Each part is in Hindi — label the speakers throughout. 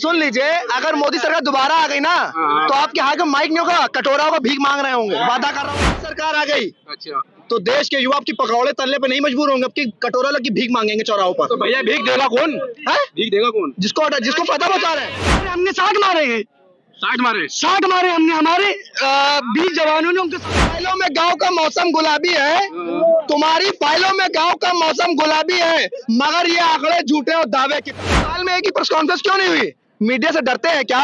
Speaker 1: सुन लीजिए, अगर मोदी सरकार दोबारा आ गई ना तो आपके हाथ में माइक नहीं होगा, कटोरा होगा, भीख मांग रहे होंगे। वादा कर रहा हूँ, सरकार आ गई
Speaker 2: अच्छा,
Speaker 1: तो देश के युवा आपकी पकौड़े तलने पे नहीं मजबूर होंगे, आपकी कटोरा लग की भीख मांगेंगे चौराहों पर।
Speaker 2: तो भैया भीख देगा कौन?
Speaker 1: है
Speaker 2: भीख देगा कौन?
Speaker 1: जिसको पता बता रहे हैं। हमने 60 मारे हैं,
Speaker 2: 60 मारे
Speaker 1: हमने, हमारे 20 जवानों ने उनके फाइलों में गांव का मौसम गुलाबी है, तुम्हारी फाइलों में गांव का मौसम गुलाबी है, मगर ये आंकड़े झूठे और दावे के। साल में एक ही प्रेस कॉन्फ्रेंस क्यों नहीं हुई? मीडिया से डरते हैं क्या?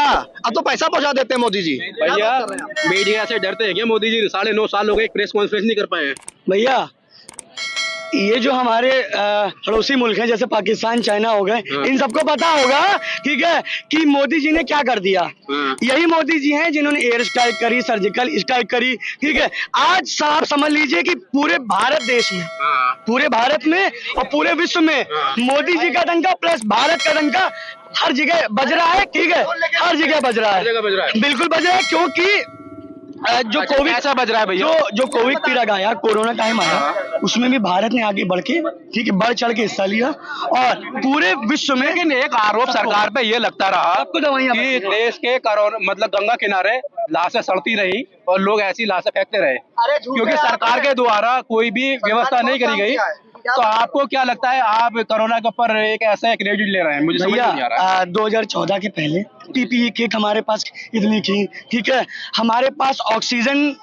Speaker 1: अब तो पैसा पहुंचा देते हैं मोदी जी।
Speaker 2: भैया मीडिया से डरते हैं क्या मोदी जी? 9.5 साल हो गए, प्रेस कॉन्फ्रेंस नहीं कर पाए हैं।
Speaker 3: भैया ये जो हमारे पड़ोसी मुल्क हैं जैसे पाकिस्तान, चाइना हो गए, इन सबको पता होगा, ठीक है, कि मोदी जी ने क्या कर दिया। यही मोदी जी हैं जिन्होंने एयर स्ट्राइक करी, सर्जिकल स्ट्राइक करी, ठीक है। आज साहब समझ लीजिए कि पूरे भारत देश में, पूरे भारत में और पूरे विश्व में मोदी जी का डंका प्लस भारत का डंका हर जगह बज रहा है, ठीक है, हर जगह बज रहा है, बिल्कुल बज रहा है। क्योंकि जो कोविड
Speaker 2: ऐसा बज रहा है भैया,
Speaker 3: जो कोविड पीरियड आया, कोरोना टाइम आया, उसमें भी भारत ने आगे बढ़ के, ठीक है, बढ़ चढ़ के हिस्सा लिया और पूरे विश्व में।
Speaker 2: लेकिन एक आरोप सरकार पे ये लगता रहा कि देश के मतलब गंगा किनारे लाशें सड़ती रही और लोग ऐसी लाशें फेंकते रहे, क्योंकि सरकार के द्वारा कोई भी व्यवस्था नहीं करी गई। तो आपको क्या लगता है, आप कोरोना के ऊपर एक ऐसा क्रेडिट ले रहे हैं? मुझे समझ नहीं आ रहा है।
Speaker 3: 2014 के पहले पीपीई किट हमारे पास इतनी थी, ठीक है, हमारे पास ऑक्सीजन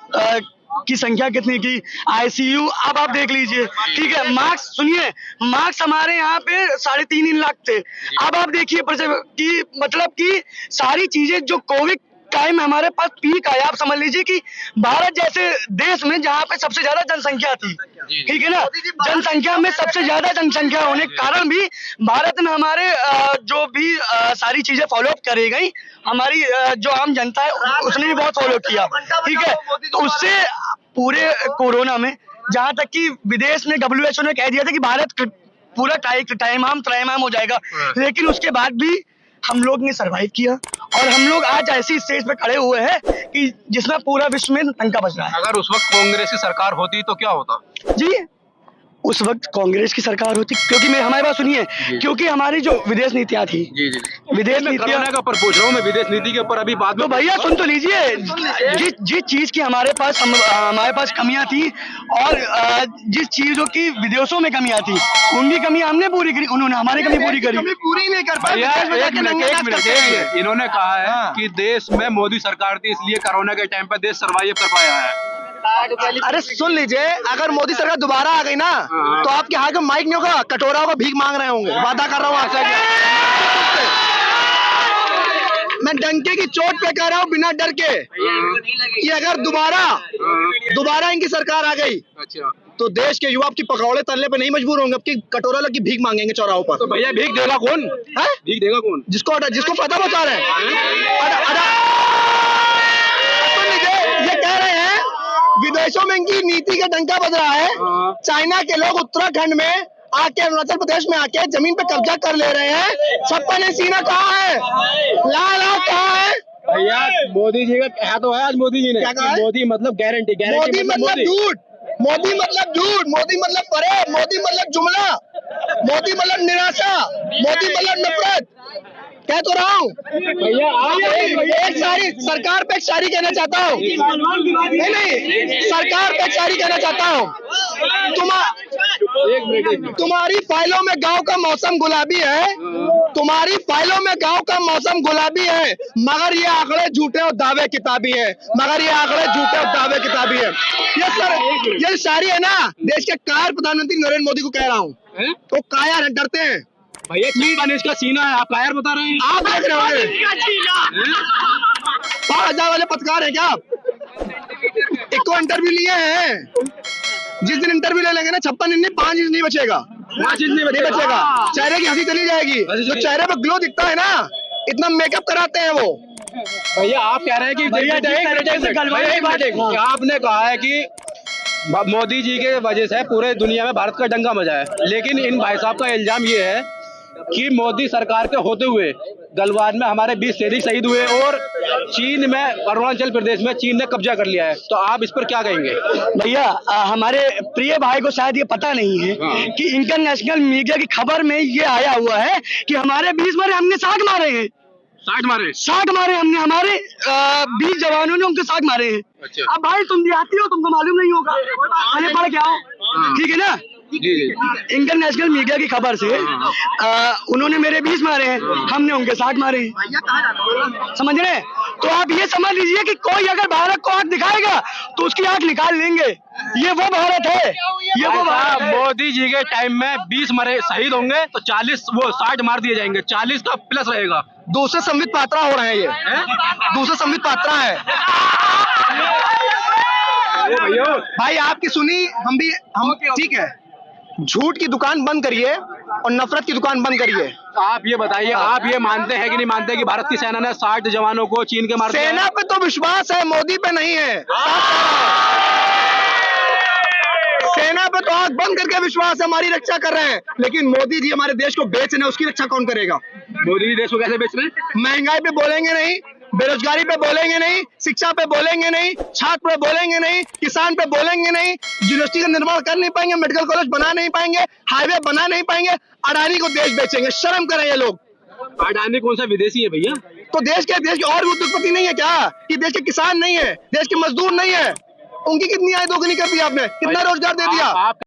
Speaker 3: की संख्या कितनी की, आईसीयू अब आप देख लीजिए, ठीक है। मार्क्स सुनिए, मार्क्स हमारे यहाँ पे 3.5 लाख थे, अब आप देखिए कि मतलब कि सारी चीजें जो कोविड टाइम हमारे पास पीक आया, आप समझ लीजिए कि भारत जैसे देश में जहाँ पे सबसे ज्यादा जनसंख्या थी, ठीक है ना, जनसंख्या में सबसे ज्यादा जनसंख्या होने के कारण भी भारत में हमारे जो भी सारी चीजें फॉलो अप करी गई, हमारी जो आम जनता है उसने भी बहुत फॉलो किया, ठीक है। तो उससे पूरे कोरोना में जहाँ तक कि विदेश में WHO ने कह दिया था कि भारत पूरा त्रयमाम हो जाएगा, लेकिन उसके बाद भी हम लोग ने सरवाइव किया और हम लोग आज ऐसी स्टेज पे खड़े हुए हैं कि जिसमें पूरा विश्व में टंका बज रहा है।
Speaker 2: अगर उस वक्त कांग्रेस की सरकार होती तो क्या होता?
Speaker 3: जी, उस वक्त कांग्रेस की सरकार होती, क्योंकि मैं हमारी बात सुनिए, क्योंकि हमारी जो विदेश नीतियां थी, विदेश नीतियां
Speaker 2: का ऊपर पूछ रहा हूँ मैं, विदेश नीति के ऊपर अभी बात।
Speaker 3: तो भैया सुन तो लीजिए, जिस चीज की हमारे पास कमियां थी और जिस चीजों की विदेशों में कमियां थी, उनकी कमी हमने पूरी करी, उन्होंने हमारी कमी पूरी करी।
Speaker 1: पूरी नहीं कर पाए।
Speaker 2: इन्होंने कहा है कि देश में मोदी सरकार थी इसलिए कोरोना के टाइम पर देश सर्वाइव कर पाया है।
Speaker 1: अरे सुन लीजिए, अगर मोदी सरकार दोबारा आ गई ना तो आपके हाथ में माइक नहीं होगा, कटोरा होगा, भीख मांग रहे होंगे। वादा कर रहा हूँ आपसे, मैं डंके की चोट पे कह रहा हूँ बिना डर के, कि अगर दोबारा इनकी सरकार आ गई तो देश के युवा आपकी पकौड़े तलने पे नहीं मजबूर होंगे, आपकी कटोरा लग की भीख मांगेंगे चौराहों पर।
Speaker 2: तो भैया भीख देगा कौन?
Speaker 1: है
Speaker 2: भीख देगा कौन?
Speaker 1: जिसको पता बता रहे हैं। ये कह रहे हैं विदेशों में इनकी नीति का डंका बज रहा है। चाइना के लोग उत्तराखंड में आके, अरुणाचल प्रदेश में आके जमीन पे कब्जा कर ले रहे हैं। 56 सीना कहाँ है? लाल कहाँ है?
Speaker 2: भैया मोदी जी का कहा तो है आज, मोदी जी ने
Speaker 1: क्या कहा है?
Speaker 2: मोदी मतलब गारंटी,
Speaker 1: मोदी मतलब झूठ, मोदी मतलब झूठ, मोदी मतलब फरेब, मोदी मतलब जुमला, मोदी मतलब निराशा, मोदी मतलब नफरत। कह तो रहा हूँ
Speaker 2: भैया, आप
Speaker 1: एक सारी सरकार पे एक शायरी कहना चाहता हूँ, नहीं सरकार पे एक शायरी कहना चाहता हूँ। तुम्हारी फाइलों में गांव का मौसम गुलाबी है, तुम्हारी फाइलों में गांव का मौसम गुलाबी है, मगर ये आंकड़े झूठे और दावे किताबी है, मगर ये आंकड़े झूठे और दावे किताबी है। ये शायरी है ना, देश के कायर प्रधानमंत्री नरेंद्र मोदी को कह रहा हूँ। तो कायर है, डरते हैं
Speaker 2: भैया, 56 का सीना है, आप कायर बता रहे हैं?
Speaker 1: आप देख रहे होंगे 5000 वाले पत्रकार है क्या आप? एक को इंटरव्यू लिए हैं, जिस दिन इंटरव्यू ले लेंगे ना 56 नहीं 5 इंच नहीं बचेगा, 5 इंच नहीं बचेगा, चेहरे की हंसी चली जाएगी। जो चेहरे पर ग्लो दिखता है ना, इतना मेकअप कराते हैं वो।
Speaker 2: भैया आप कह रहे हैं कि आपने कहा है कि मोदी जी के वजह से पूरे दुनिया में भारत का डंका बजा है, लेकिन इन भाई साहब का इल्जाम ये है कि मोदी सरकार के होते हुए गलवान में हमारे 20 सैनिक शहीद हुए और चीन में, अरुणाचल प्रदेश में चीन ने कब्जा कर लिया है। तो आप इस पर क्या कहेंगे?
Speaker 3: भैया हमारे प्रिय भाई को शायद ये पता नहीं है कि इंटरनेशनल मीडिया की खबर में ये आया हुआ है कि हमारे 20 मारे, हमने 60 मारे हैं।
Speaker 2: 60 मारे।
Speaker 3: 60 मारे हमने, हमारे 20 जवानों ने उनके 60 मारे हैं।
Speaker 2: अच्छा।
Speaker 3: अब भाई तुम देहाती हो, तुमको मालूम नहीं होगा, पहले पढ़ के आओ, ठीक है ना।
Speaker 2: जी जी।
Speaker 3: इंटरनेशनल मीडिया की खबर से उन्होंने मेरे 20 मारे हैं, हमने उनके 60 मारे हैं, समझ रहे हैं। तो आप ये समझ लीजिए कि कोई अगर भारत को आंख दिखाएगा तो उसकी आंख निकाल लेंगे। ये वो भारत है, ये वो भारत है।
Speaker 2: मोदी जी के टाइम में 20 मरे शहीद होंगे तो 60 मार दिए जाएंगे, 40 का प्लस रहेगा।
Speaker 1: दूसरे संबित पात्रा हो रहे हैं ये, दूसरे संबित पात्रा है। भाई आपकी सुनी, हम ठीक है, झूठ की दुकान बंद करिए और नफरत की दुकान बंद करिए।
Speaker 2: आप ये बताइए, आप ये मानते हैं कि नहीं मानते कि भारत की सेना ने 60 जवानों को चीन के मार दिया?
Speaker 1: सेना पे तो विश्वास है, मोदी पे नहीं है। सेना पे तो आंख बंद करके विश्वास है, हमारी रक्षा कर रहे हैं, लेकिन मोदी जी हमारे देश को बेच रहे हैं, उसकी रक्षा कौन करेगा?
Speaker 2: मोदी जी देश को कैसे बेच रहे हैं?
Speaker 1: महंगाई पे बोलेंगे नहीं, बेरोजगारी पे बोलेंगे नहीं, शिक्षा पे बोलेंगे नहीं, छात्र पे बोलेंगे नहीं, किसान पे बोलेंगे नहीं, यूनिवर्सिटी का निर्माण कर नहीं पाएंगे, मेडिकल कॉलेज बना नहीं पाएंगे, हाईवे बना नहीं पाएंगे, अडानी को देश बेचेंगे। शर्म करें ये लोग।
Speaker 2: अडानी कौन सा विदेशी है भैया?
Speaker 1: तो देश के और भी उद्योगपति नहीं है क्या? कि देश के किसान नहीं है, देश के मजदूर नहीं है? उनकी कितनी आय दोगुनी कर दी आपने, कितना रोजगार दे दिया?
Speaker 2: आप